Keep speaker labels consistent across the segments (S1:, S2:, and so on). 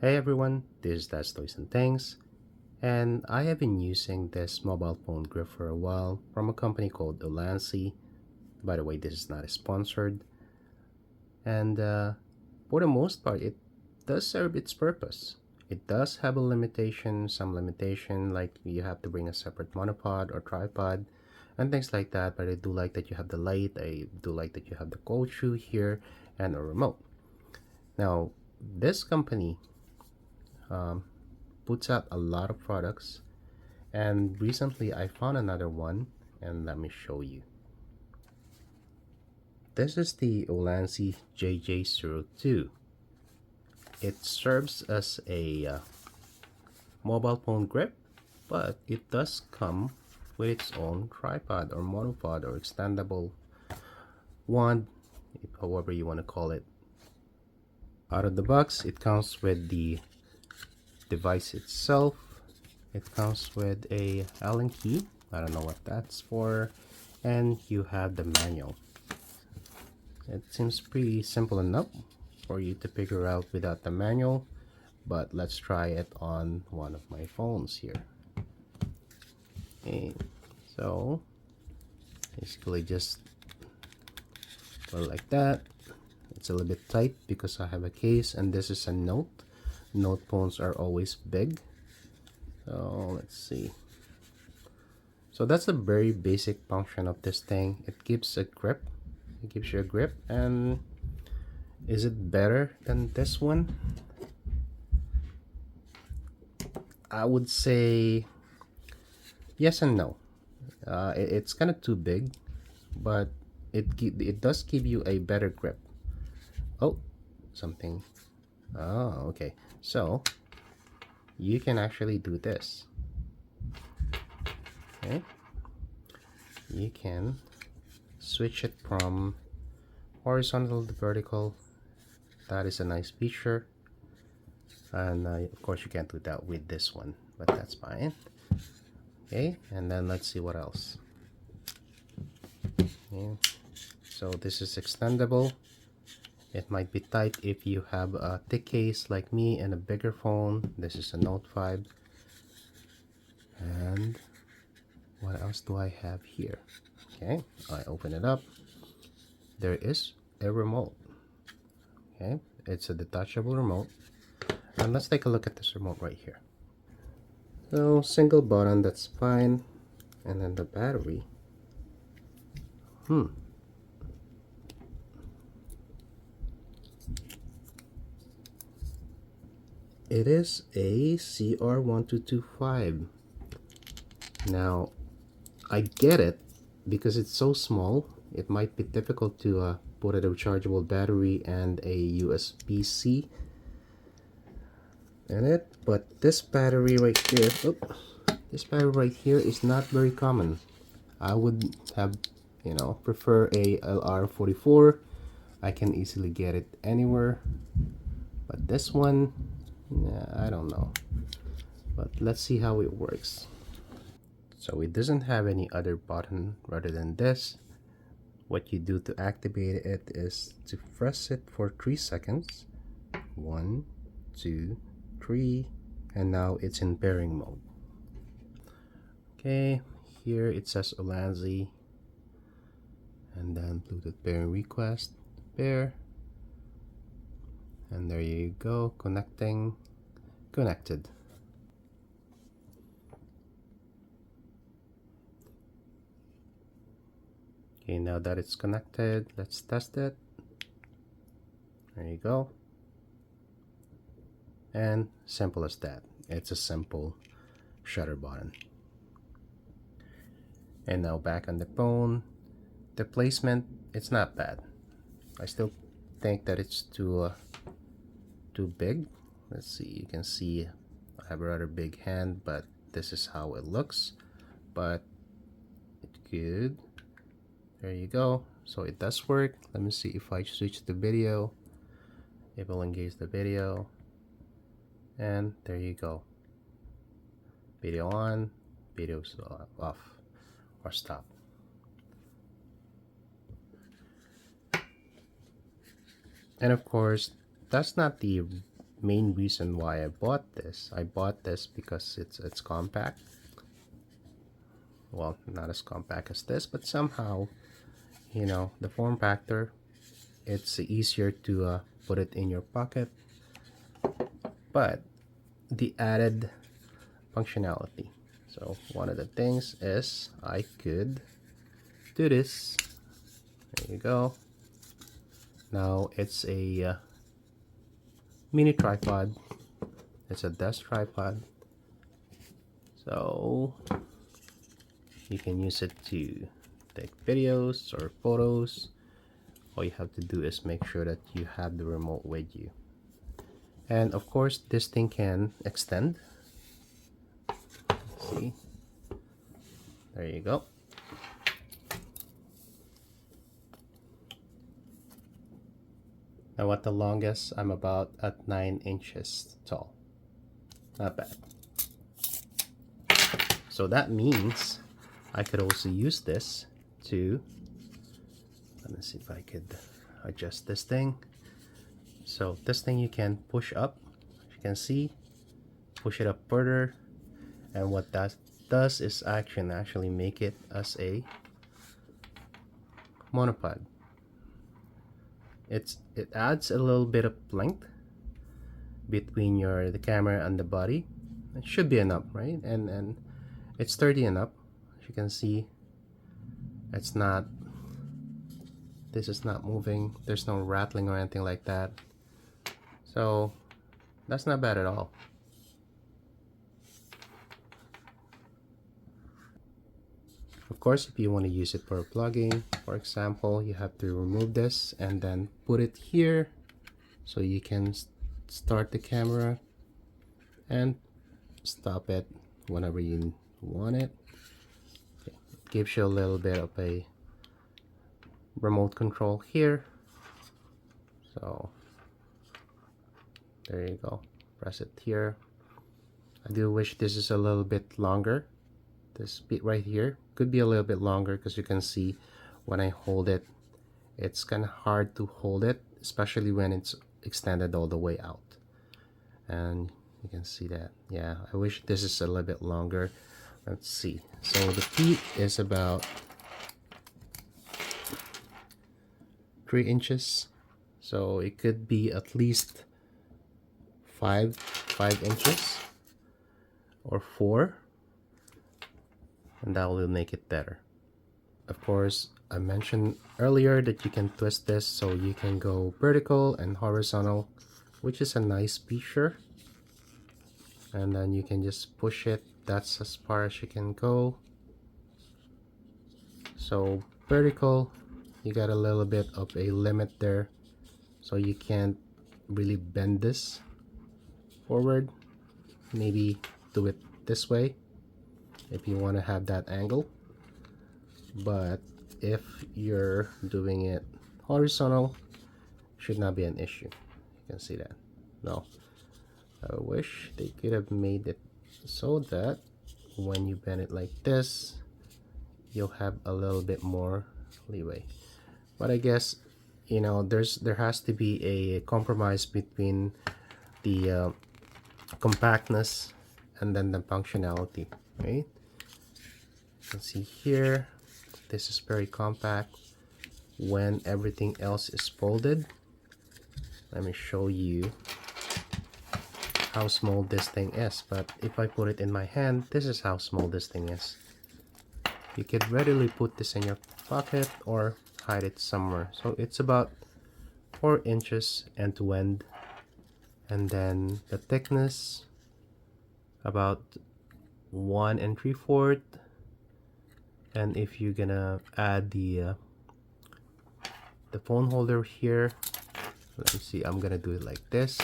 S1: Hey everyone, this is That's Toys and Things, and I have been using this mobile phone grip for a while from a company called Ulanzi. By the way, this is not sponsored, and for the most part, it does serve its purpose. It does have a limitation, some limitation, like you have to bring a separate monopod or tripod and things like that, but I do like that you have the light, I do like that you have the cold shoe here, and a remote. Now, this company um, puts out a lot of products, and recently I found another one, and let me show you. This is the Ulanzi JJ02. It serves as a mobile phone grip, but it does come with its own tripod or monopod or extendable wand, however you want to call it. Out of the box, it comes with the device itself. It comes with a Allen key. I don't know what that's for. And you have the manual. It seems pretty simple enough for you to figure out without the manual, but let's try it on one of my phones here. Okay, so basically just go like that. It's a little bit tight because I have a case and this is a Note. Note phones are always big. So let's see. So that's the very basic function of this thing. It gives a grip. It gives you a grip. And is it better than this one? I would say yes and no. It's kind of too big, but it does give you a better grip. Oh, something. Oh, okay. So you can actually do this. Okay. You can switch it from horizontal to vertical. That is a nice feature. And of course you can't do that with this one, but that's fine. Okay, and then let's see what else. Okay. So this is extendable. It might be tight if you have a thick case like me and a bigger phone. This is a Note 5. And what else do I have here? Okay, I open it up. There is a remote. Okay, it's a detachable remote. And let's take a look at this remote right here. So single button, that's fine. And then the battery. It is a CR1225. Now, I get it because it's so small. It might be difficult to put a rechargeable battery and a USB-C in it, but this battery right here, this battery right here is not very common. I would have, prefer a LR44. I can easily get it anywhere, but this one, I don't know. But let's see how it works. So it doesn't have any other button rather than this. What you do to activate it is to press it for 3 seconds. 1, 2, 3, and now it's in pairing mode. Okay, here it says Ulanzi, and then Bluetooth pairing request, pair, and there you go, connected. Okay, now that it's connected, let's test it. There you go. And simple as that. It's a simple shutter button. And now back on the phone. The placement, it's not bad. I still think that it's too big. Let's see, you can see I have a rather big hand, but this is how it looks. But it's good. There you go. So it does work. Let me see if I switch the video. It will engage the video. And there you go. Video on, video's off or stop. And of course, that's not the main reason why I bought this. I bought this because it's compact. Well, not as compact as this, but somehow, you know, the form factor, it's easier to put it in your pocket. But the added functionality. So one of the things is I could do this. There you go. Now it's a mini tripod. It's a desk tripod. So you can use it to take videos or photos. All you have to do is make sure that you have the remote with you. And of course, this thing can extend. Let's see. There you go. Now at the longest, I'm about at 9 inches tall. Not bad. So that means I could also use this to, let me see if I could adjust this thing. So this thing you can push up, as you can see, push it up further, and what that does is actually make it as a monopod. It adds a little bit of length between the camera and the body. It should be enough, right? And it's sturdy enough. As you can see, it's not, this is not moving. There's no rattling or anything like that. So that's not bad at all. Of course, if you want to use it for plugging, for example, you have to remove this and then put it here so you can start the camera and stop it whenever you want it. Okay. It gives you a little bit of a remote control here. So there you go. Press it here. I do wish this is a little bit longer. This bit right here could be a little bit longer because you can see when I hold it, it's kind of hard to hold it, especially when it's extended all the way out. And you can see that. Yeah, I wish this is a little bit longer. Let's see. So the feet is about 3 inches. So it could be at least 5 inches or 4. And that will make it better. Of course, I mentioned earlier that you can twist this so you can go vertical and horizontal, which is a nice feature. And then you can just push it. That's as far as you can go. So vertical, you got a little bit of a limit there, so you can't really bend this forward. Maybe do it this way if you want to have that angle, but if you're doing it horizontal, should not be an issue. You can see that. No, I wish they could have made it so that when you bend it like this, you'll have a little bit more leeway. But I guess, you know, there has to be a compromise between the compactness and then the functionality, right? You can see here, this is very compact when everything else is folded. Let me show you how small this thing is. But if I put it in my hand, this is how small this thing is. You could readily put this in your pocket or hide it somewhere. So it's about 4 inches end to end, and then the thickness about 1 3/4. And if you're gonna add the phone holder here, let me see, I'm gonna do it like this.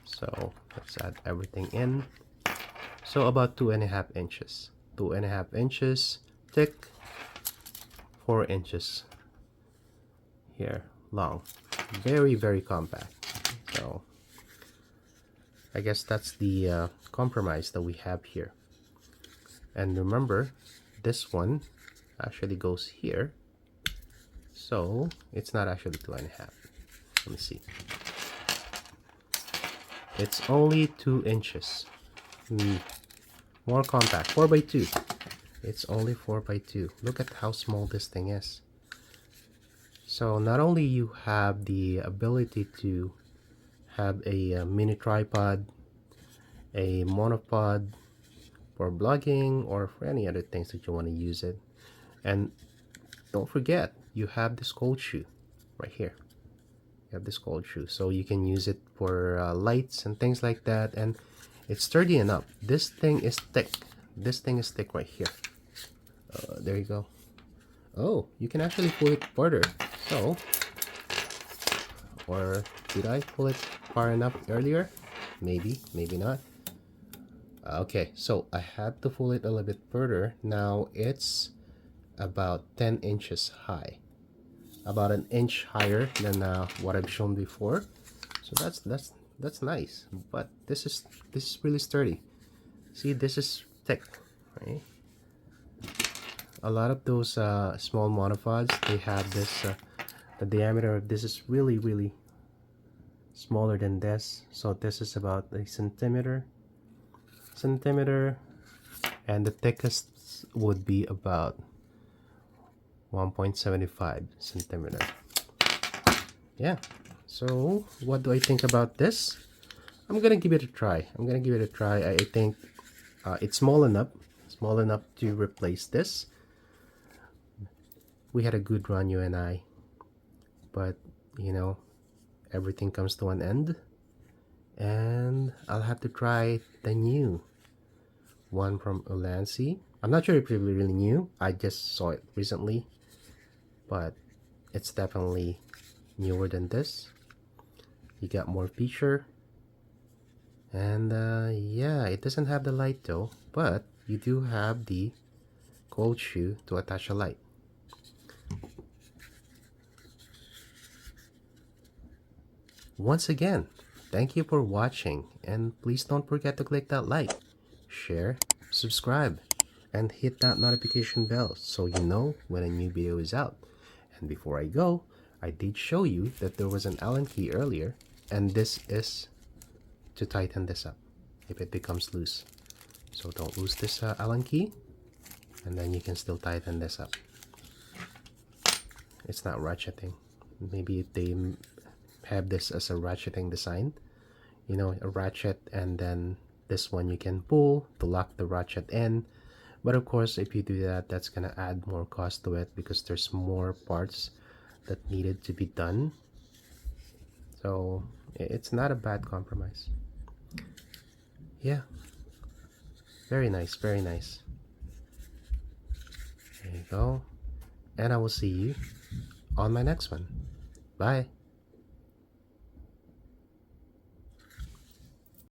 S1: So let's add everything in. So about 2.5 inches. 2.5 inches thick, 4 inches here long. Very, very compact. So I guess that's the compromise that we have here. And remember, this one actually goes here, so it's not actually 2.5. Let me see. It's only 2 inches. More compact, 4x2. It's only 4x2. Look at how small this thing is. So not only you have the ability to have a mini tripod, a monopod for vlogging or for any other things that you want to use it. And don't forget, you have this cold shoe right here. You have this cold shoe, so you can use it for lights and things like that. And it's sturdy enough. This thing is thick. This thing is thick right here. There you go. Oh, you can actually pull it further. So, or did I pull it far enough earlier? Maybe, maybe not. Okay, so I had to pull it a little bit further. Now it's about 10 inches high, about an inch higher than what I've shown before. So that's nice. But this is really sturdy. See, this is thick, right? A lot of those small monopods, they have this. The diameter of this is really smaller than this. So this is about a centimeter, and the thickest would be about 1.75 centimeter. Yeah. So what do I think about this? I'm gonna give it a try. I think it's small enough to replace this. We had a good run, you and I, but you know, everything comes to an end, and I'll have to try the new one from Ulanzi. I'm not sure if it's really new. I just saw it recently, but it's definitely newer than this. You got more feature, and yeah, it doesn't have the light though, but you do have the cold shoe to attach a light. Once again, thank you for watching, and please don't forget to click that like, share, subscribe, and hit that notification bell so you know when a new video is out. And before I go, I did show you that there was an Allen key earlier, and this is to tighten this up if it becomes loose. So don't lose this Allen key, and then you can still tighten this up. It's not ratcheting. Maybe if they have this as a ratcheting design, you know, a ratchet, and then this one you can pull to lock the ratchet in. But of course, if you do that, that's gonna add more cost to it because there's more parts that needed to be done. So it's not a bad compromise. Yeah, very nice, very nice. There you go, and I will see you on my next one. Bye.